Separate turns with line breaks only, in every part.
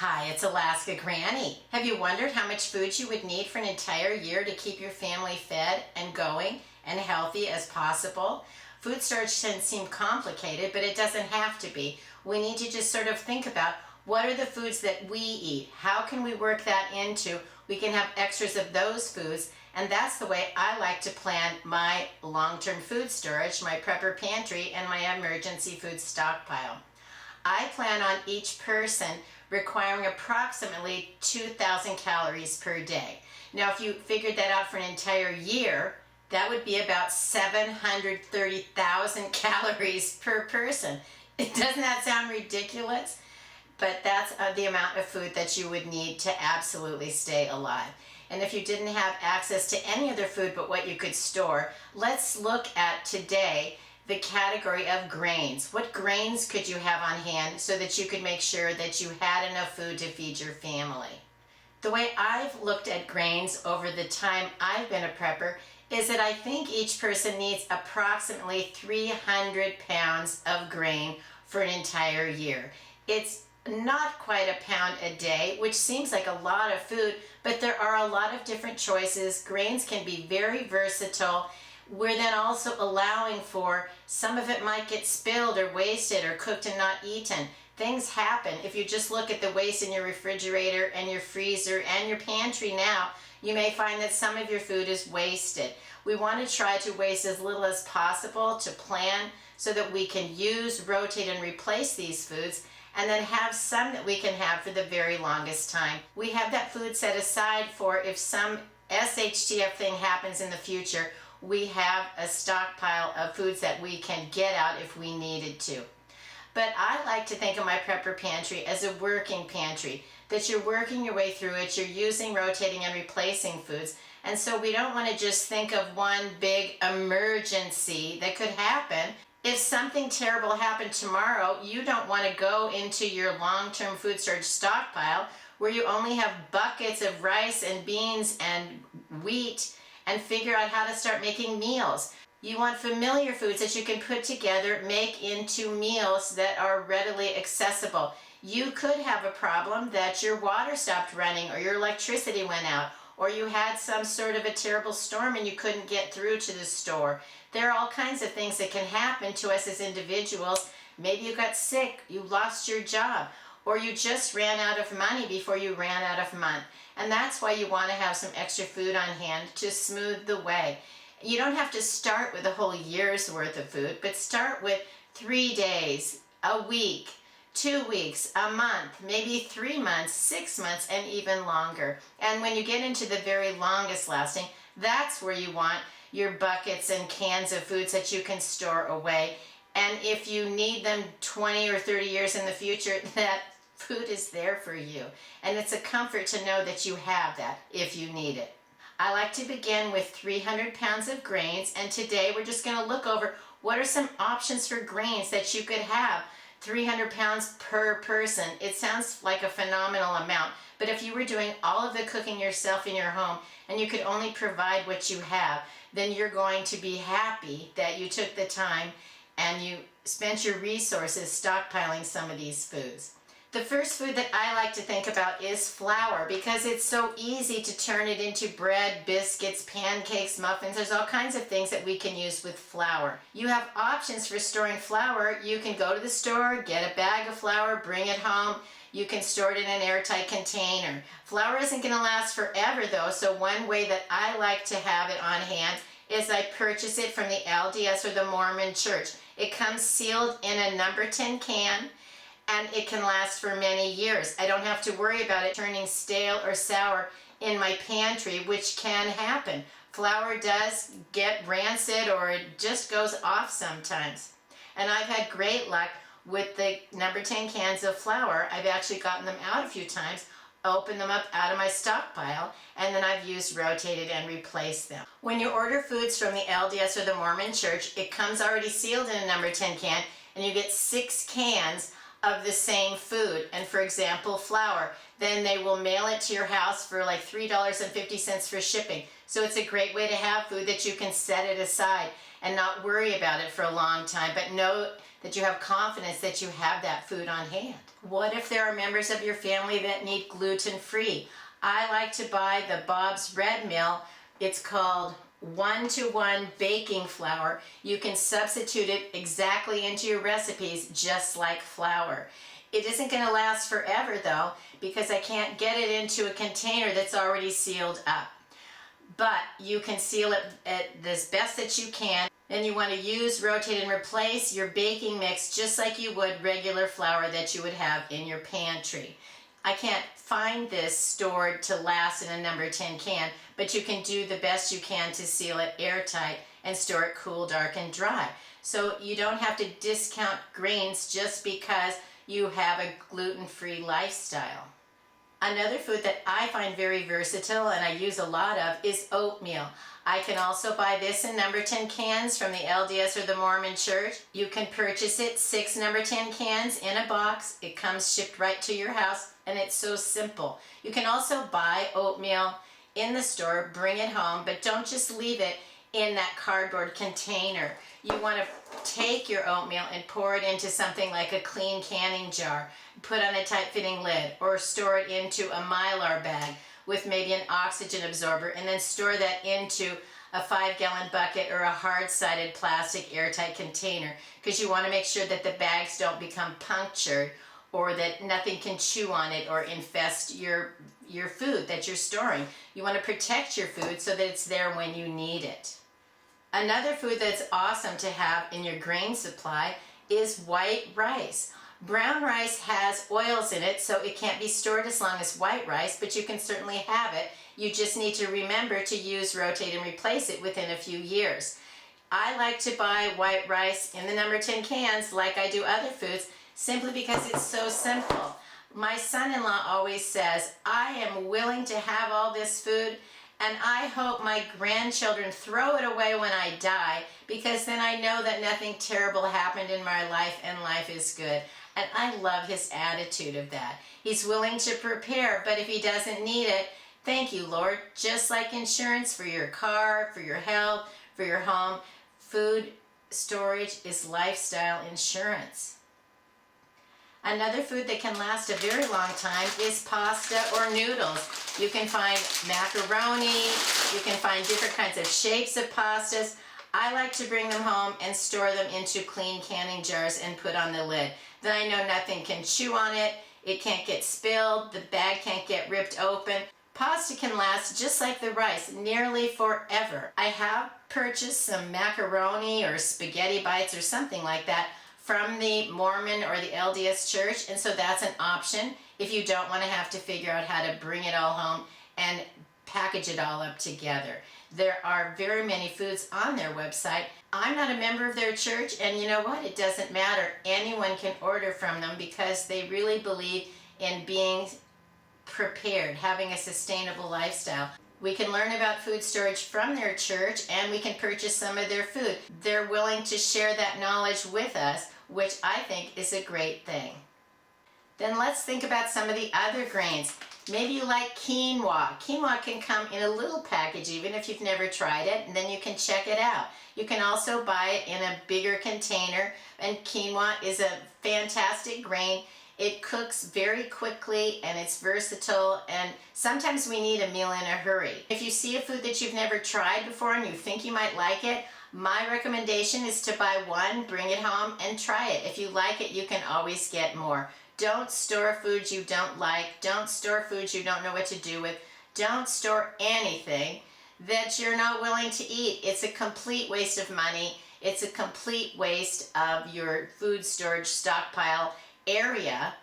Hi, it's Alaska Granny. Have you wondered how much food you would need for an entire year to keep your family fed and going and healthy as possible? Food storage can seem complicated, but it doesn't have to be. We need to just sort of think about what are the foods that we eat? How can we work that into? We can have extras of those foods, and that's the way I like to plan my long-term food storage, my prepper pantry, and my emergency food stockpile. I plan on each person requiring approximately 2,000 calories per day. Now, if you figured that out for an entire year, that would be about 730,000 calories per person. Doesn't that sound ridiculous? But that's the amount of food that you would need to absolutely stay alive. And if you didn't have access to any other food but what you could store, let's look at today the category of grains. What grains could you have on hand so that you could make sure that you had enough food to feed your family? The way I've looked at grains over the time I've been a prepper is that I think each person needs approximately 300 pounds of grain for an entire year. It's not quite a pound a day, which seems like a lot of food, but there are a lot of different choices. Grains can be very versatile. We're then also allowing for some of it might get spilled or wasted or cooked and not eaten. Things happen. If you just look at the waste in your refrigerator and your freezer and your pantry now, you may find that some of your food is wasted. We want to try to waste as little as possible to plan so that we can use, rotate, and replace these foods, and then have some that we can have for the very longest time. We have that food set aside for if some SHTF thing happens in the future. We have a stockpile of foods that we can get out if we needed to. But I like to think of my prepper pantry as a working pantry, that you're working your way through it, you're using, rotating, and replacing foods. And so we don't want to just think of one big emergency that could happen. If something terrible happened tomorrow, you don't want to go into your long-term food storage stockpile where you only have buckets of rice and beans and wheat and figure out how to start making meals. You want familiar foods that you can put together, make into meals that are readily accessible. You could have a problem that your water stopped running or your electricity went out, or you had some sort of a terrible storm and you couldn't get through to the store. There are all kinds of things that can happen to us as individuals. Maybe you got sick, you lost your job, or you just ran out of money before you ran out of month. And that's why you want to have some extra food on hand to smooth the way. You don't have to start with a whole year's worth of food, but start with 3 days, a week, 2 weeks, a month, maybe 3 months, 6 months, and even longer. And when you get into the very longest lasting, that's where you want your buckets and cans of foods that you can store away. And if you need them 20 or 30 years in the future, that food is there for you. And it's a comfort to know that you have that if you need it. I like to begin with 300 pounds of grains, and today we're just going to look over what are some options for grains that you could have. 300 pounds per person. It sounds like a phenomenal amount, but if you were doing all of the cooking yourself in your home and you could only provide what you have, then you're going to be happy that you took the time and you spent your resources stockpiling some of these foods. The first food that I like to think about is flour, because it's so easy to turn it into bread, biscuits, pancakes, muffins. There's all kinds of things that we can use with flour. You have options for storing flour. You can go to the store, get a bag of flour, bring it home. You can store it in an airtight container. Flour isn't going to last forever though, so one way that I like to have it on hand is I purchase it from the LDS or the Mormon Church. It comes sealed in a number 10 can, and it can last for many years. I don't have to worry about it turning stale or sour in my pantry, which can happen. Flour does get rancid or it just goes off sometimes. And I've had great luck with the number 10 cans of flour. I've actually gotten them out a few times, opened them up out of my stockpile, and then I've used, rotated, and replaced them. When you order foods from the LDS or the Mormon Church, it comes already sealed in a number 10 can, and you get 6 cans of the same food. And for example, flour, then they will mail it to your house for like $3.50 for shipping. So it's a great way to have food that you can set it aside and not worry about it for a long time, but know that you have confidence that you have that food on hand. What if there are members of your family that need gluten-free? I like to buy the Bob's Red Mill. It's called 1-to-1 baking flour. You can substitute it exactly into your recipes just like flour. It isn't going to last forever though, because I can't get it into a container that's already sealed up. But you can seal it as best that you can. Then you want to use, rotate, and replace your baking mix just like you would regular flour that you would have in your pantry. I can't find this stored to last in a number 10 can, but you can do the best you can to seal it airtight and store it cool, dark, and dry. So you don't have to discount grains just because you have a gluten-free lifestyle. Another food that I find very versatile and I use a lot of is oatmeal. I can also buy this in number 10 cans from the LDS or the Mormon Church. You can purchase it 6 number 10 cans in a box. It comes shipped right to your house and it's so simple. You can also buy oatmeal in the store, bring it home, but don't just leave it in that cardboard container. You want to take your oatmeal and pour it into something like a clean canning jar, put on a tight-fitting lid, or store it into a Mylar bag with maybe an oxygen absorber, and then store that into a 5-gallon bucket or a hard-sided plastic airtight container, because you want to make sure that the bags don't become punctured or that nothing can chew on it or infest your food that you're storing. You want to protect your food so that it's there when you need it. Another food that's awesome to have in your grain supply is white rice. Brown rice has oils in it, so it can't be stored as long as white rice, but you can certainly have it. You just need to remember to use, rotate, and replace it within a few years. I like to buy white rice in the number 10 cans like I do other foods, simply because it's so simple. My son-in-law always says, I am willing to have all this food, and I hope my grandchildren throw it away when I die, because then I know that nothing terrible happened in my life and life is good. And I love his attitude of that. He's willing to prepare, but if he doesn't need it, thank you, Lord. Just like insurance for your car, for your health, for your home, food storage is lifestyle insurance. Another food that can last a very long time is pasta or noodles. You can find macaroni, you can find different kinds of shapes of pastas. I like to bring them home and store them into clean canning jars and put on the lid. Then I know nothing can chew on it, it can't get spilled, the bag can't get ripped open. Pasta can last just like the rice, nearly forever. I have purchased some macaroni or spaghetti bites or something like that from the Mormon or the LDS Church, and so that's an option if you don't want to have to figure out how to bring it all home and package it all up together. There are very many foods on their website. I'm not a member of their church, and you know what? It doesn't matter. Anyone can order from them because they really believe in being prepared, having a sustainable lifestyle. We can learn about food storage from their church, and we can purchase some of their food. They're willing to share that knowledge with us, which I think is a great thing. Then let's think about some of the other grains. Maybe you like quinoa. Quinoa can come in a little package even if you've never tried it, and then you can check it out. You can also buy it in a bigger container, and quinoa is a fantastic grain. It cooks very quickly and it's versatile, and sometimes we need a meal in a hurry. If you see a food that you've never tried before and you think you might like it, my recommendation is to buy one, bring it home, and try it. If you like it, you can always get more. Don't store foods you don't like. Don't store foods you don't know what to do with. Don't store anything that you're not willing to eat. It's a complete waste of money. It's a complete waste of your food storage stockpile area.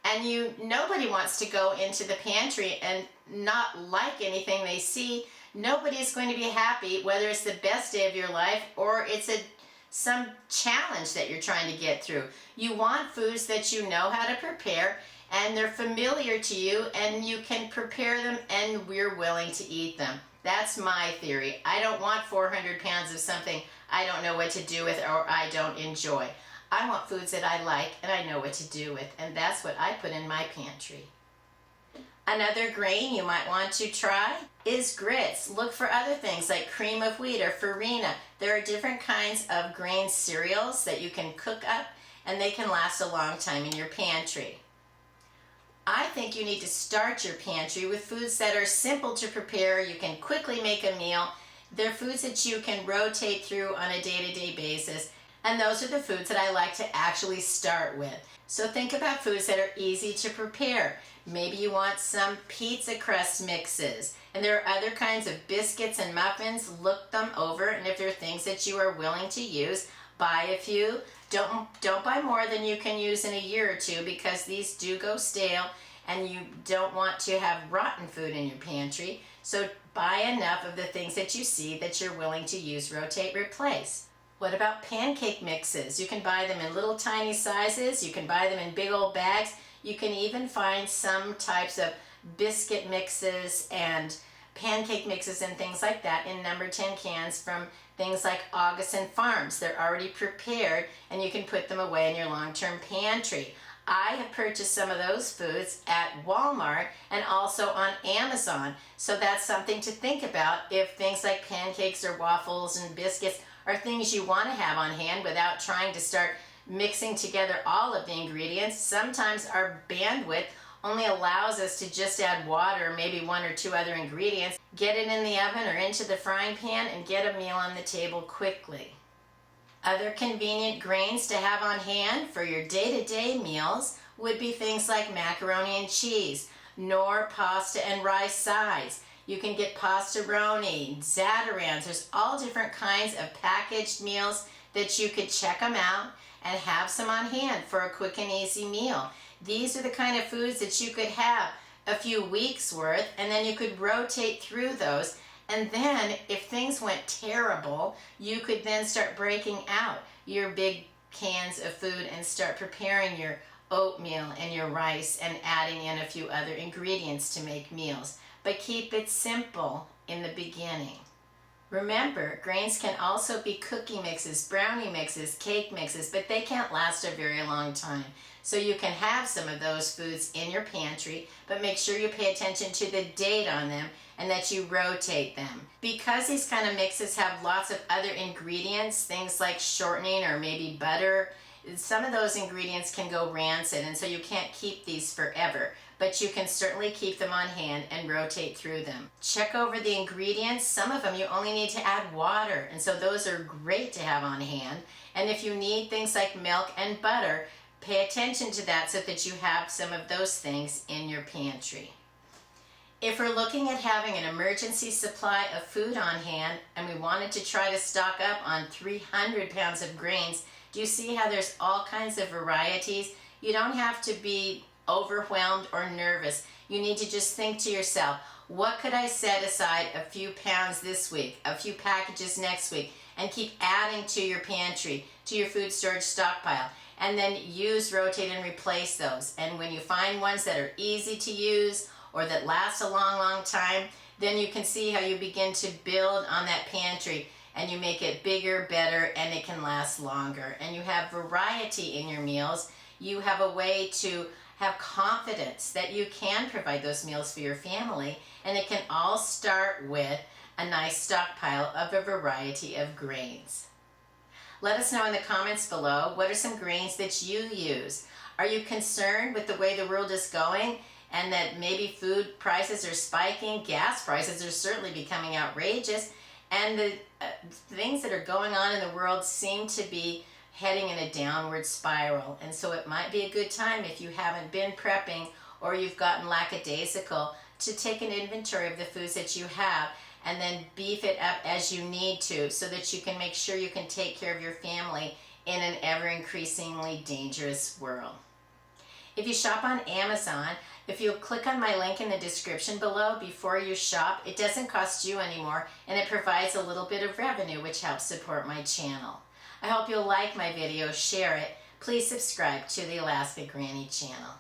And nobody wants to go into the pantry and not like anything they see. Nobody is going to be happy, whether it's the best day of your life or it's some challenge that you're trying to get through. You want foods that you know how to prepare and they're familiar to you and you can prepare them and we're willing to eat them. That's my theory. I don't want 400 pounds of something I don't know what to do with or I don't enjoy. I want foods that I like and I know what to do with, and that's what I put in my pantry. Another grain you might want to try is grits. Look for other things like cream of wheat or farina. There are different kinds of grain cereals that you can cook up, and they can last a long time in your pantry. I think you need to start your pantry with foods that are simple to prepare. You can quickly make a meal. They're foods that you can rotate through on a day-to-day basis, and those are the foods that I like to actually start with. So think about foods that are easy to prepare. Maybe you want some pizza crust mixes, and there are other kinds of biscuits and muffins. Look them over, and if there are things that you are willing to use, buy a few. Don't buy more than you can use in a year or two, because these do go stale and you don't want to have rotten food in your pantry. So buy enough of the things that you see that you're willing to use, rotate, replace. What about pancake mixes? You can buy them in little tiny sizes. You can buy them in big old bags. You can even find some types of biscuit mixes and pancake mixes and things like that in number 10 cans from things like Augustin Farms. They're already prepared and you can put them away in your long-term pantry. I have purchased some of those foods at Walmart and also on Amazon. So that's something to think about if things like pancakes or waffles and biscuits are things you want to have on hand without trying to start mixing together all of the ingredients. Sometimes our bandwidth only allows us to just add water, maybe one or two other ingredients, get it in the oven or into the frying pan, and get a meal on the table quickly. Other convenient grains to have on hand for your day-to-day meals would be things like macaroni and cheese, nor pasta and rice sides. You can get pastaroni, Zatarans. There's all different kinds of packaged meals that you could check them out and have some on hand for a quick and easy meal. These are the kind of foods that you could have a few weeks worth, and then you could rotate through those. And then if things went terrible, you could then start breaking out your big cans of food and start preparing your oatmeal and your rice and adding in a few other ingredients to make meals. But keep it simple in the beginning. Remember, grains can also be cookie mixes, brownie mixes, cake mixes, but they can't last a very long time. So you can have some of those foods in your pantry, but make sure you pay attention to the date on them and that you rotate them. Because these kind of mixes have lots of other ingredients, things like shortening or maybe butter, some of those ingredients can go rancid, and so you can't keep these forever, but you can certainly keep them on hand and rotate through them. Check over the ingredients. Some of them you only need to add water, and so those are great to have on hand. And if you need things like milk and butter, pay attention to that so that you have some of those things in your pantry. If we're looking at having an emergency supply of food on hand and we wanted to try to stock up on 300 pounds of grains, do you see how there's all kinds of varieties? You don't have to be overwhelmed or nervous. You need to just think to yourself, what could I set aside a few pounds this week, a few packages next week, and keep adding to your pantry, to your food storage stockpile, and then use, rotate, and replace those. And when you find ones that are easy to use or that last a long, long time, then you can see how you begin to build on that pantry and you make it bigger, better, and it can last longer. And you have variety in your meals. You have a way to have confidence that you can provide those meals for your family, and it can all start with a nice stockpile of a variety of grains. Let us know in the comments below, what are some grains that you use? Are you concerned with the way the world is going and that maybe food prices are spiking? Gas prices are certainly becoming outrageous, and the things that are going on in the world seem to be heading in a downward spiral. And so it might be a good time, if you haven't been prepping or you've gotten lackadaisical, to take an inventory of the foods that you have and then beef it up as you need to, so that you can make sure you can take care of your family in an ever increasingly dangerous world. If you shop on Amazon, if you'll click on my link in the description below before you shop, it doesn't cost you anymore, and it provides a little bit of revenue, which helps support my channel. I hope you'll like my video, share it. Please subscribe to the Alaska Granny channel.